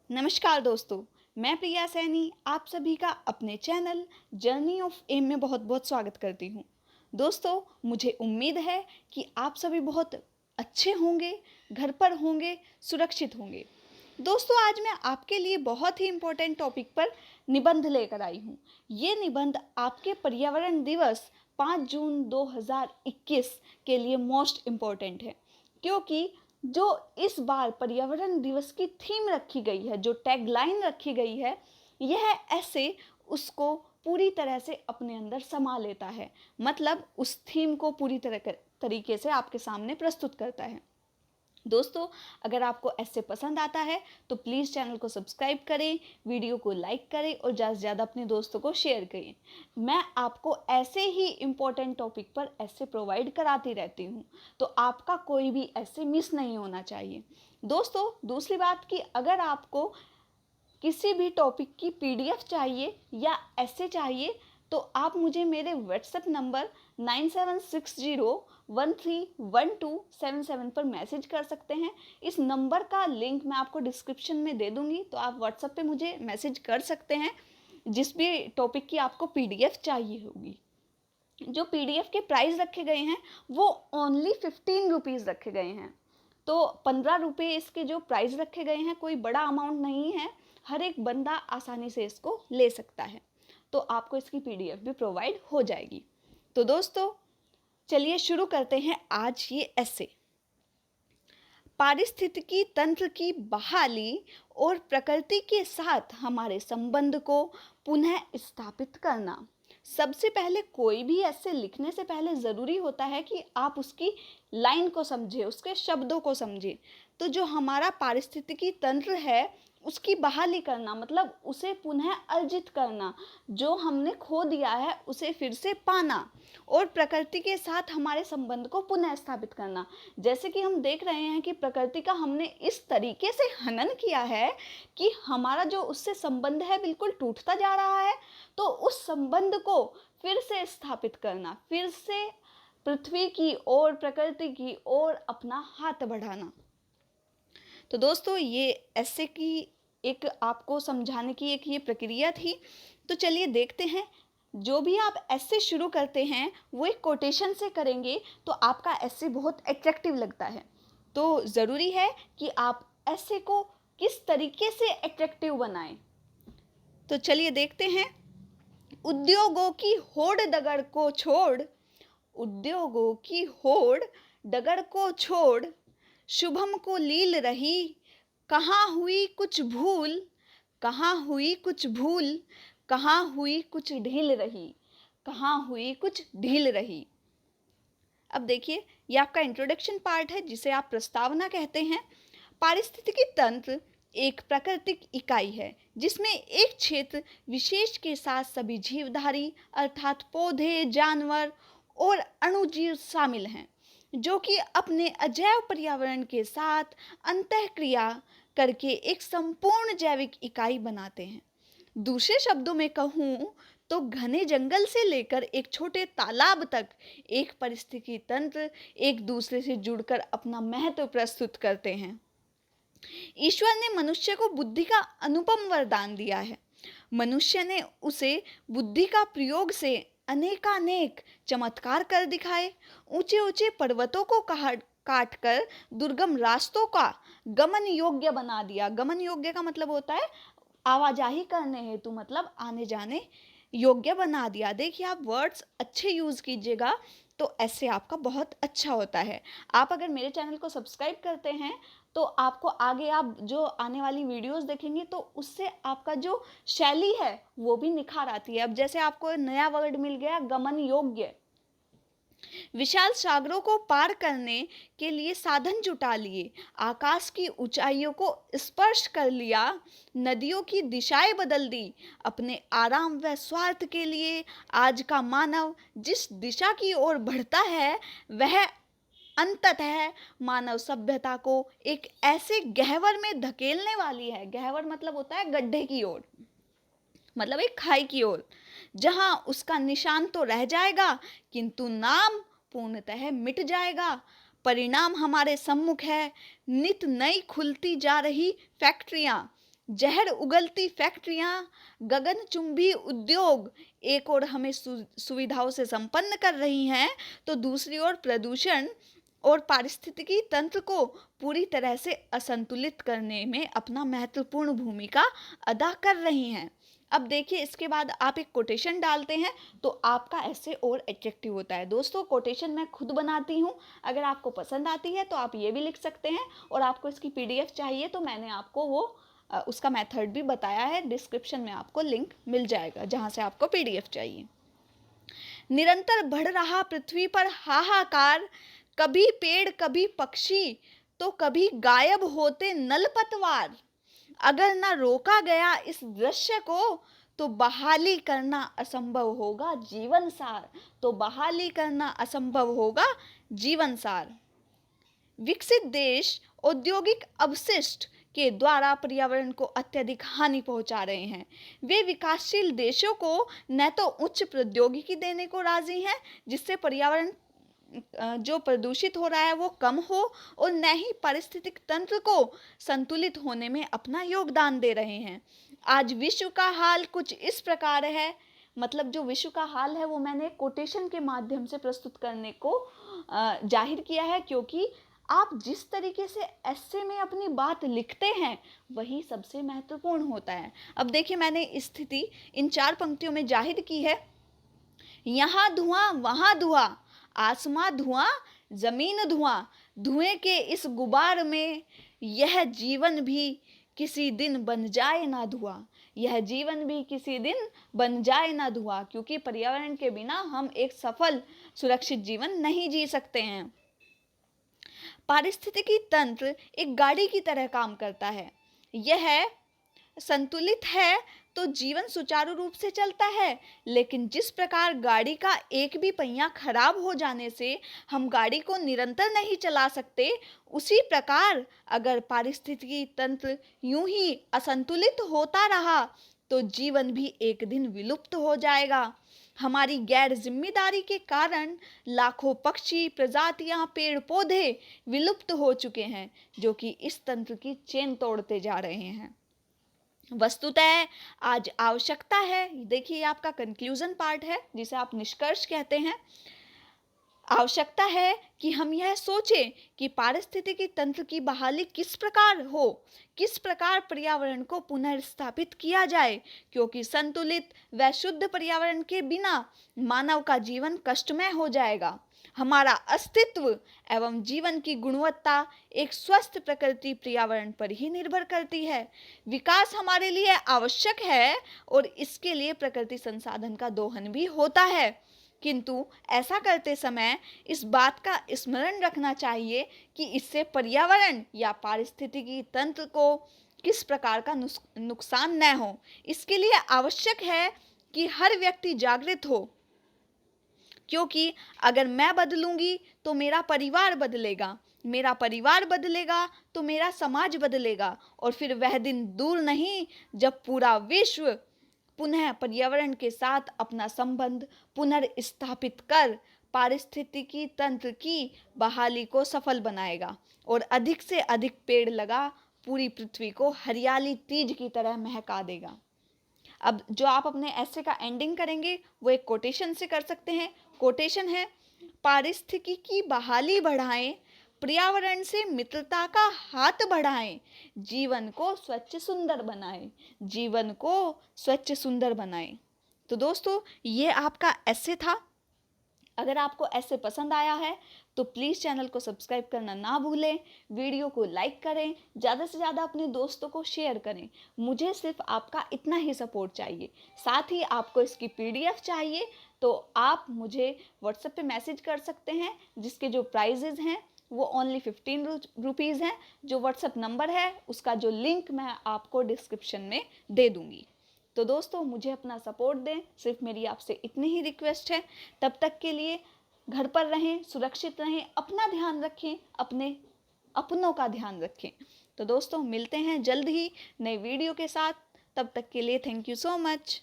नमस्कार दोस्तों, मैं प्रिया सैनी आप सभी का अपने चैनल जर्नी ऑफ एम में बहुत बहुत स्वागत करती हूँ। दोस्तों, मुझे उम्मीद है कि आप सभी बहुत अच्छे होंगे, घर पर होंगे, सुरक्षित होंगे। दोस्तों, आज मैं आपके लिए बहुत ही इम्पोर्टेंट टॉपिक पर निबंध लेकर आई हूँ। ये निबंध आपके पर्यावरण दिवस 5 जून 2021 के लिए मोस्ट इम्पोर्टेंट है, क्योंकि जो इस बार पर्यावरण दिवस की थीम रखी गई है, जो टैगलाइन रखी गई है, यह ऐसे उसको पूरी तरह से अपने अंदर समा लेता है। मतलब उस थीम को पूरी तरीके से आपके सामने प्रस्तुत करता है। दोस्तों, अगर आपको ऐसे पसंद आता है तो प्लीज़ चैनल को सब्सक्राइब करें, वीडियो को लाइक करें और ज़्यादा से ज़्यादा अपने दोस्तों को शेयर करें। मैं आपको ऐसे ही इम्पोर्टेंट टॉपिक पर ऐसे प्रोवाइड कराती रहती हूँ, तो आपका कोई भी ऐसे मिस नहीं होना चाहिए। दोस्तों, दूसरी बात कि अगर आपको किसी भी टॉपिक की पीडीएफ चाहिए या ऐसे चाहिए तो आप मुझे मेरे व्हाट्सएप नंबर 9760131277 पर मैसेज कर सकते हैं। इस नंबर का लिंक मैं आपको डिस्क्रिप्शन में दे दूंगी, तो आप व्हाट्सएप पे मुझे मैसेज कर सकते हैं जिस भी टॉपिक की आपको पीडीएफ चाहिए होगी। जो पीडीएफ के प्राइस रखे गए हैं वो ओनली 15 रुपीज़ रखे गए हैं। तो 15 रुपये इसके जो प्राइस रखे गए हैं कोई बड़ा अमाउंट नहीं है, हर एक बंदा आसानी से इसको ले सकता है। तो आपको इसकी पीडीएफ भी प्रोवाइड हो जाएगी। तो दोस्तों, चलिए शुरू करते हैं आज ये ऐसे। पारिस्थितिकी तंत्र की बहाली और प्रकृति के साथ हमारे संबंध को पुनः स्थापित करना। सबसे पहले कोई भी ऐसे लिखने से पहले ज़रूरी होता है कि आप उसकी लाइन को समझें, उसके शब्दों को समझें। तो जो हमारा पारिस्थितिकी तंत्र है उसकी बहाली करना मतलब उसे पुनः अर्जित करना, जो हमने खो दिया है उसे फिर से पाना, और प्रकृति के साथ हमारे संबंध को पुनः स्थापित करना। जैसे कि हम देख रहे हैं कि प्रकृति का हमने इस तरीके से हनन किया है कि हमारा जो उससे संबंध है बिल्कुल टूटता जा रहा है। तो उस संबंध को फिर से स्थापित करना, फिर से पृथ्वी की ओर, प्रकृति की ओर अपना हाथ बढ़ाना। तो दोस्तों, ये ऐसे की एक आपको समझाने की एक ये प्रक्रिया थी। तो चलिए देखते हैं। जो भी आप ऐसे शुरू करते हैं वो एक कोटेशन से करेंगे तो आपका ऐसे बहुत अट्रैक्टिव लगता है। तो ज़रूरी है कि आप ऐसे को किस तरीके से अट्रैक्टिव बनाएं। तो चलिए देखते हैं। उद्योगों की होड़ डगर को छोड़, उद्योगों की होड़ डगर को छोड़, शुभम को लील रही, कहाँ हुई कुछ भूल, कहाँ हुई कुछ भूल, कहाँ हुई कुछ ढील रही, कहाँ हुई कुछ ढील रही। अब देखिए, ये आपका इंट्रोडक्शन पार्ट है जिसे आप प्रस्तावना कहते हैं। पारिस्थितिकी तंत्र एक प्राकृतिक इकाई है जिसमें एक क्षेत्र विशेष के साथ सभी जीवधारी अर्थात पौधे, जानवर और अणुजीव शामिल हैं, जो कि अपने अजैव पर्यावरण के साथ अंतःक्रिया करके एक संपूर्ण जैविक इकाई बनाते हैं। दूसरे शब्दों में कहूँ तो घने जंगल से लेकर एक छोटे तालाब तक एक पारिस्थितिकी तंत्र एक दूसरे से जुड़कर अपना महत्व प्रस्तुत करते हैं। ईश्वर ने मनुष्य को बुद्धि का अनुपम वरदान दिया है। मनुष्य ने उसे बुद्धि का प्रयोग से अनेकानेक चमत्कार कर दिखाए। ऊंचे ऊंचे पर्वतों को काट कर दुर्गम रास्तों का गमन योग्य बना दिया। गमन योग्य का मतलब होता है आवाजाही करने हेतु, मतलब आने जाने योग्य बना दिया। देखिए, आप वर्ड्स अच्छे यूज़ कीजिएगा तो ऐसे आपका बहुत अच्छा होता है। आप अगर मेरे चैनल को सब्सक्राइब करते हैं तो आपको आगे आप जो आने वाली वीडियोस देखेंगे तो उससे आपका जो शैली है वो भी निखार आती है। अब जैसे आपको नया वर्ड मिल गया, गमन योग्य। विशाल सागरों को पार करने के लिए साधन जुटा लिए, आकाश की ऊंचाइयों को स्पर्श कर लिया, नदियों की दिशाएं बदल दी। अपने आराम व स्वार्थ के लिए आज का मानव जिस दिशा की ओर बढ़ता है वह अंततः मानव सभ्यता को एक ऐसे गहवर में धकेलने वाली है। गहवर मतलब होता है गड्ढे की ओर, मतलब एक खाई की ओर, जहां उसका निशान तो रह जाएगा किंतु नाम पूर्णतः मिट जाएगा। परिणाम हमारे सम्मुख है। नित नई खुलती जा रही फैक्ट्रियां, जहर उगलती फैक्ट्रियां, गगनचुंबी उद्योग एक ओर हमें सुविधाओं से संपन्न कर रही हैं, तो दूसरी ओर प्रदूषण और पारिस्थितिकी तंत्र को पूरी तरह से असंतुलित करने में अपना महत्वपूर्ण भूमिका अदा कर रही हैं। अब देखिए, इसके बाद आप एक कोटेशन डालते हैं तो आपका ऐसे और अट्रैक्टिव होता है। दोस्तों, कोटेशन मैं खुद बनाती हूँ, अगर आपको पसंद आती है तो आप ये भी लिख सकते हैं, और आपको इसकी PDF चाहिए तो मैंने आपको वो उसका मेथड भी बताया है, डिस्क्रिप्शन में आपको लिंक मिल जाएगा जहाँ से आपको PDF चाहिए। निरंतर बढ़ रहा पृथ्वी पर हाहाकार, कभी पेड़ कभी पक्षी तो कभी गायब होते नल पतवार। अगर ना रोका गया इस दृश्य को तो बहाली करना असंभव होगा जीवन सार। तो बहाली करना असंभव होगा जीवन सार। विकसित देश औद्योगिक अपशिष्ट के द्वारा पर्यावरण को अत्यधिक हानि पहुंचा रहे हैं। वे विकासशील देशों को न तो उच्च प्रौद्योगिकी देने को राजी हैं जिससे पर्यावरण जो प्रदूषित हो रहा है वो कम हो, और न ही पारिस्थितिक तंत्र को संतुलित होने में अपना योगदान दे रहे हैं। आज विश्व का हाल कुछ इस प्रकार है, मतलब जो विश्व का हाल है वो मैंने कोटेशन के माध्यम से प्रस्तुत करने को जाहिर किया है, क्योंकि आप जिस तरीके से ऐसे में अपनी बात लिखते हैं वही सबसे महत्वपूर्ण होता है। अब देखिए, मैंने स्थिति इन 4 पंक्तियों में जाहिर की है। यहाँ धुआं वहाँ धुआं, आसमां धुआं जमीन धुआं, धुएं के इस गुबार में यह जीवन भी किसी दिन बन जाए ना धुआं। यह जीवन भी किसी दिन बन जाए ना धुआं, क्योंकि पर्यावरण के बिना हम एक सफल सुरक्षित जीवन नहीं जी सकते हैं। पारिस्थितिकी तंत्र एक गाड़ी की तरह काम करता है। यह संतुलित है तो जीवन सुचारू रूप से चलता है, लेकिन जिस प्रकार गाड़ी का एक भी पहिया खराब हो जाने से हम गाड़ी को निरंतर नहीं चला सकते, उसी प्रकार अगर पारिस्थितिकी तंत्र यूं ही असंतुलित होता रहा तो जीवन भी एक दिन विलुप्त हो जाएगा। हमारी गैर जिम्मेदारी के कारण लाखों पक्षी प्रजातियां पेड़ पौधे विलुप्त हो चुके हैं, जो कि इस तंत्र की चेन तोड़ते जा रहे हैं। वस्तुतः आज आवश्यकता है, देखिए आपका कंक्लूजन पार्ट है जिसे आप निष्कर्ष कहते हैं। आवश्यकता है कि हम यह सोचें कि पारिस्थितिकी तंत्र की बहाली किस प्रकार हो, किस प्रकार पर्यावरण को पुनर्स्थापित किया जाए, क्योंकि संतुलित व शुद्ध पर्यावरण के बिना मानव का जीवन कष्टमय हो जाएगा। हमारा अस्तित्व एवं जीवन की गुणवत्ता एक स्वस्थ प्रकृति पर्यावरण पर ही निर्भर करती है। विकास हमारे लिए आवश्यक है और इसके लिए प्रकृति संसाधन का दोहन भी होता है, किंतु ऐसा करते समय इस बात का स्मरण रखना चाहिए कि इससे पर्यावरण या पारिस्थितिकी तंत्र को किस प्रकार का नुकसान न हो। इसके लिए आवश्यक है कि हर व्यक्ति जागृत हो, क्योंकि अगर मैं बदलूंगी तो मेरा परिवार बदलेगा, मेरा परिवार बदलेगा तो मेरा समाज बदलेगा, और फिर वह दिन दूर नहीं जब पूरा विश्व पुनः पर्यावरण के साथ अपना संबंध पुनर्स्थापित कर पारिस्थितिकी तंत्र की बहाली को सफल बनाएगा और अधिक से अधिक पेड़ लगा पूरी पृथ्वी को हरियाली तीज की तरह महका देगा। अब जो आप अपने ऐसे का एंडिंग करेंगे वो एक कोटेशन से कर सकते हैं। कोटेशन है, पारिस्थितिकी की बहाली बढ़ाएं, पर्यावरण से मित्रता का हाथ बढ़ाएं, जीवन को स्वच्छ सुंदर बनाएं, जीवन को स्वच्छ सुंदर बनाएं। तो दोस्तों, ये आपका ऐसे था। अगर आपको ऐसे पसंद आया है तो प्लीज़ चैनल को सब्सक्राइब करना ना भूलें, वीडियो को लाइक करें, ज़्यादा से ज़्यादा अपने दोस्तों को शेयर करें। मुझे सिर्फ आपका इतना ही सपोर्ट चाहिए। साथ ही आपको इसकी PDF चाहिए तो आप मुझे व्हाट्सएप पे मैसेज कर सकते हैं, जिसके जो प्राइजेज़ हैं वो ओनली 15 रुपीज़ हैं। जो व्हाट्सएप नंबर है उसका जो लिंक मैं आपको डिस्क्रिप्शन में दे दूँगी। तो दोस्तों, मुझे अपना सपोर्ट दें, सिर्फ मेरी आपसे इतनी ही रिक्वेस्ट है। तब तक के लिए घर पर रहें, सुरक्षित रहें, अपना ध्यान रखें, अपने अपनों का ध्यान रखें। तो दोस्तों, मिलते हैं जल्द ही नए वीडियो के साथ। तब तक के लिए थैंक यू सो मच।